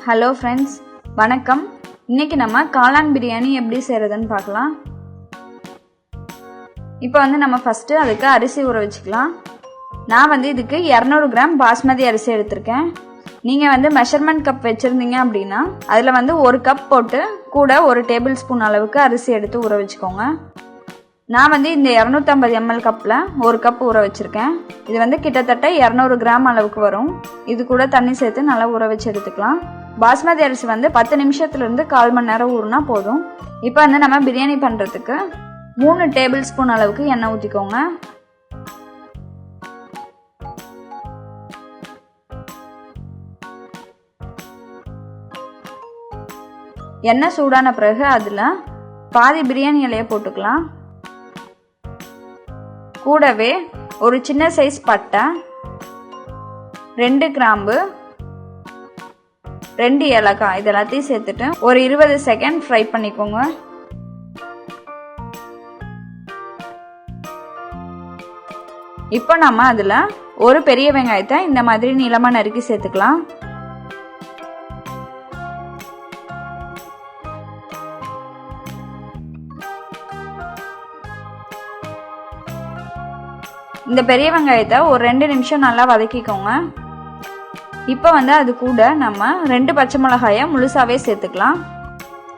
Hello friends, வணக்கம். இன்றைக்கி நம்ம காளான் பிரியாணி எப்படி செய்கிறதுன்னு பார்க்கலாம். இப்போ நம்ம ஃபஸ்ட்டு அதுக்கு அரிசி ஊற வச்சுக்கலாம். நான் இதுக்கு 200 கிராம் பாஸ்மதி அரிசி எடுத்திருக்கேன். நீங்கள் மெஷர்மெண்ட் கப் வச்சுருந்தீங்க அப்படின்னா அதில் 1 கப் போட்டு கூட 1 டேபிள் ஸ்பூன் அளவுக்கு அரிசி எடுத்து ஊற வச்சுக்கோங்க. நான் இந்த 250 ml கப்பில் 1 கப் ஊற வச்சுருக்கேன். இது கிட்டத்தட்ட 200 கிராம் அளவுக்கு வரும். இது கூட தண்ணி சேர்த்து நல்லா ஊற வச்சு எடுத்துக்கலாம். பாஸ்மதி அரிசி 10 நிமிஷத்துலேருந்து 1/4 மணி நேரம் ஊறினா போதும். இப்போ நம்ம பிரியாணி பண்ணுறதுக்கு 3 டேபிள் ஸ்பூன் அளவுக்கு எண்ணெய் ஊற்றிக்கோங்க. எண்ணெய் சூடான பிறகு அதில் பாதி பிரியாணி இலையை போட்டுக்கலாம். கூடவே ஒரு சின்ன சைஸ் பட்டை, 2 கிராம்பு, 2 ஏலக்காய் இதெல்லாத்தையும் சேர்த்துட்டு ஒரு 20 செகண்ட் ஃப்ரை பண்ணிக்கோங்க. இப்போ நம்ம அதில் ஒரு பெரிய வெங்காயத்தை இந்த மாதிரி நீளமாக நறுக்கி சேர்த்துக்கலாம். இந்த பெரிய வெங்காயத்தை ஒரு 2 நிமிஷம் நல்லா வதக்கிக்கோங்க. இப்போ அது கூட நம்ம 2 பச்சை மிளகாயை முழுசாவே சேர்த்துக்கலாம்.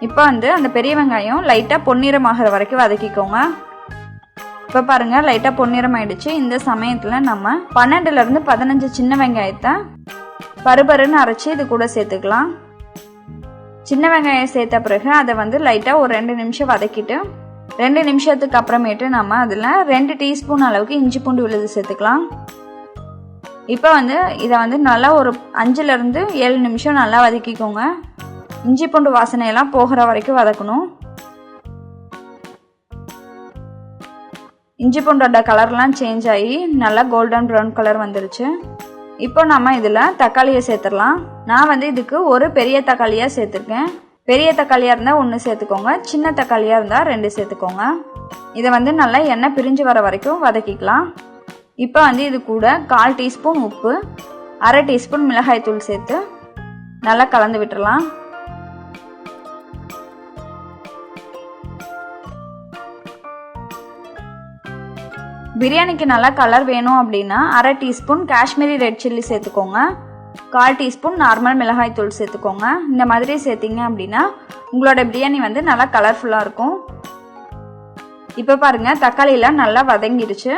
இப்போ அந்த பெரிய வெங்காயம் லைட்டாக பொன்னிறமாகிற வரைக்கும் வதக்கிக்கோங்க. இப்போ பாருங்கள், லைட்டாக பொன்னிறம் ஆயிடுச்சு. இந்த சமயத்தில் நம்ம 12லேருந்து 15 சின்ன வெங்காயத்தை பருபருன்னு அரைச்சி இது கூட சேர்த்துக்கலாம். சின்ன வெங்காயம் சேர்த்த பிறகு அதை லைட்டாக ஒரு 2 நிமிஷம் வதக்கிட்டு 2 நிமிஷத்துக்கு அப்புறமேட்டு நம்ம அதில் 2 டீஸ்பூன் அளவுக்கு இஞ்சி பூண்டு விழுது சேர்த்துக்கலாம். இப்போ இதை நல்லா ஒரு 5லேருந்து 7 நிமிஷம் நல்லா வதக்கிக்கோங்க. இஞ்சி பூண்டு வாசனையெல்லாம் போகிற வரைக்கும் வதக்கணும். இஞ்சி பூண்டோட கலர்லாம் சேஞ்ச் ஆகி நல்லா கோல்டன் ப்ரௌன் கலர் வந்துருச்சு. இப்போ நம்ம இதில் தக்காளியை சேர்த்துடலாம். நான் இதுக்கு ஒரு பெரிய தக்காளியாக சேர்த்துருக்கேன். பெரிய தக்காளியாக இருந்தால் 1 சேர்த்துக்கோங்க, சின்ன தக்காளியாக இருந்தால் 2 சேர்த்துக்கோங்க. இதை நல்லா எண்ணெய் பிரிஞ்சு வர வரைக்கும் வதக்கிக்கலாம். இப்போ இது கூட 1/4 டீஸ்பூன் உப்பு, 1/2 டீஸ்பூன் மிளகாய் தூள் சேர்த்து நல்லா கலந்து விட்டுறலாம். பிரியாணிக்கு நல்லா கலர் வேணும் அப்படின்னா 1/2 டீஸ்பூன் காஷ்மீரி ரெட் சில்லி சேர்த்துக்கோங்க. 1/4 டீஸ்பூன் நார்மல் மிளகாய் தூள் சேர்த்துக்கோங்க. இந்த மாதிரி சேர்த்திங்க அப்படின்னா உங்களோட பிரியாணி நல்லா கலர்ஃபுல்லாக இருக்கும். இப்போ பாருங்கள், தக்காளியெல்லாம் நல்லா வதங்கிடுச்சு.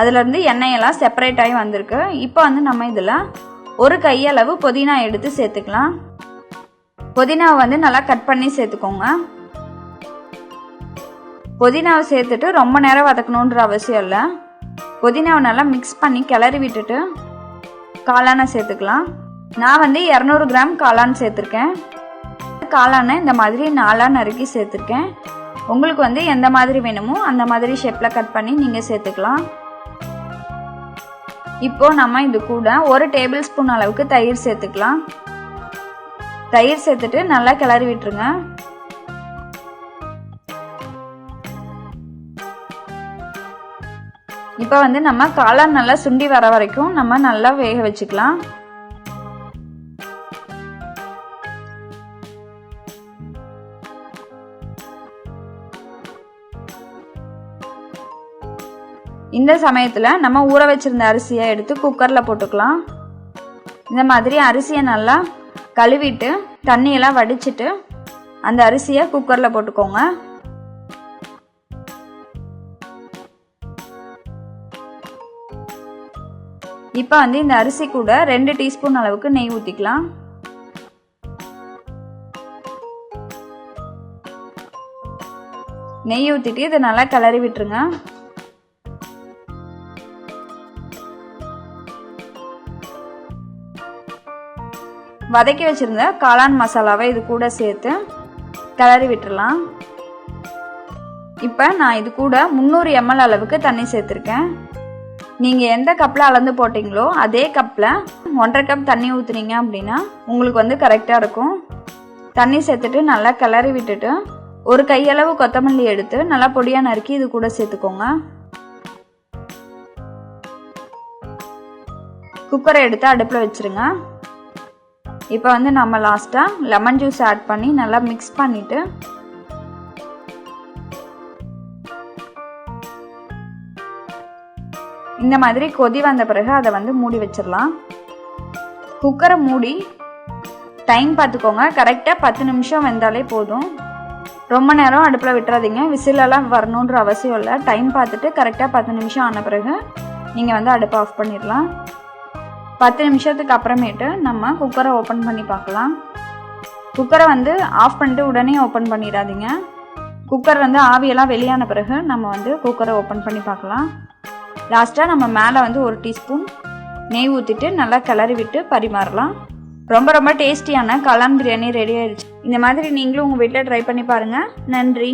அதுலேருந்து எண்ணெயெல்லாம் செப்பரேட் ஆகி வந்திருக்கு. இப்போ நம்ம இதில் ஒரு கையளவு புதினா எடுத்து சேர்த்துக்கலாம். புதினாவை நல்லா கட் பண்ணி சேர்த்துக்கோங்க. புதினாவை சேர்த்துட்டு ரொம்ப நேரம் வதக்கணுன்ற அவசியம் இல்லை. புதினாவை நல்லா மிக்ஸ் பண்ணி கிளறி விட்டுட்டு காளானை சேர்த்துக்கலாம். நான் 200 கிராம் காளான் சேர்த்துருக்கேன். காளானை இந்த மாதிரி 4ஆக நறுக்கி சேர்த்துருக்கேன். உங்களுக்கு எந்த மாதிரி வேணுமோ அந்த மாதிரி ஷேப்பில் கட் பண்ணி நீங்கள் சேர்த்துக்கலாம். இப்போ நம்ம இது கூட 1 டேபிள் ஸ்பூன் அளவுக்கு தயிர் சேர்த்துக்கலாம். தயிர் சேர்த்துட்டு நல்லா கிளறி விட்டுருங்க. இப்போ நம்ம காளான் நல்லா சுண்டி வர வரைக்கும் நம்ம நல்லா வேக வச்சுக்கலாம். இந்த சமயத்தில் நம்ம ஊற வச்சிருந்த அரிசியை எடுத்து குக்கரில் போட்டுக்கலாம். இந்த மாதிரி அரிசியை நல்லா கழுவிட்டு தண்ணியெல்லாம் வடிச்சிட்டு அந்த அரிசியை குக்கரில் போட்டுக்கோங்க. இப்போ இந்த அரிசி கூட 2 டீஸ்பூன் அளவுக்கு நெய் ஊற்றிக்கலாம். நெய் ஊற்றிட்டு இதை நல்லா கிளறி விட்டுருங்க. வதக்கி வச்சிருந்த காளான் மசாலாவை இது கூட சேர்த்து கிளறி விட்டுறலாம். இப்போ நான் இது கூட 300 ml அளவுக்கு தண்ணி சேர்த்துருக்கேன். நீங்கள் எந்த கப்பில் அளந்து போட்டிங்களோ அதே கப்பில் 1/2 கப் தண்ணி ஊற்றுனீங்க அப்படின்னா உங்களுக்கு கரெக்டாக இருக்கும். தண்ணி சேர்த்துட்டு நல்லா கிளறி விட்டுட்டு ஒரு கையளவு கொத்தமல்லி எடுத்து நல்லா பொடியாக நறுக்கி இது கூட சேர்த்துக்கோங்க. குக்கரை எடுத்து அடுப்பில் வச்சுருங்க. இப்போ வந்து நம்ம லாஸ்ட்டாக லெமன் ஜூஸ் ஆட் பண்ணி நல்லா மிக்ஸ் பண்ணிவிட்டு இந்த மாதிரி கொதி வந்த பிறகு அதை வந்து மூடி வச்சிடலாம். குக்கரை மூடி டைம் பார்த்துக்கோங்க. கரெக்டாக 10 நிமிஷம் வெந்தாலே போதும். ரொம்ப நேரம் அடுப்பில் விட்டுறாதீங்க. விசிலெல்லாம் வரணுன்ற அவசியம் இல்லை. டைம் பார்த்துட்டு கரெக்டாக 10 நிமிஷம் ஆன பிறகு நீங்கள் வந்து அடுப்பை ஆஃப் பண்ணிடலாம். 10 நிமிஷத்துக்கு அப்புறமேட்டு நம்ம குக்கரை ஓப்பன் பண்ணி பார்க்கலாம். குக்கரை வந்து ஆஃப் பண்ணிட்டு உடனே ஓப்பன் பண்ணிடாதீங்க. குக்கர் வந்து ஆவியெல்லாம் வெளியான பிறகு நம்ம வந்து குக்கரை ஓப்பன் பண்ணி பார்க்கலாம். லாஸ்ட்டாக நம்ம மேலே வந்து 1 டீஸ்பூன் நெய் ஊற்றிட்டு நல்லா கிளறி விட்டு பரிமாறலாம். ரொம்ப டேஸ்டியான கலான் பிரியாணி ரெடி ஆயிடுச்சு. இந்த மாதிரி நீங்களும் உங்கள் வீட்டில் ட்ரை பண்ணி பாருங்கள். நன்றி.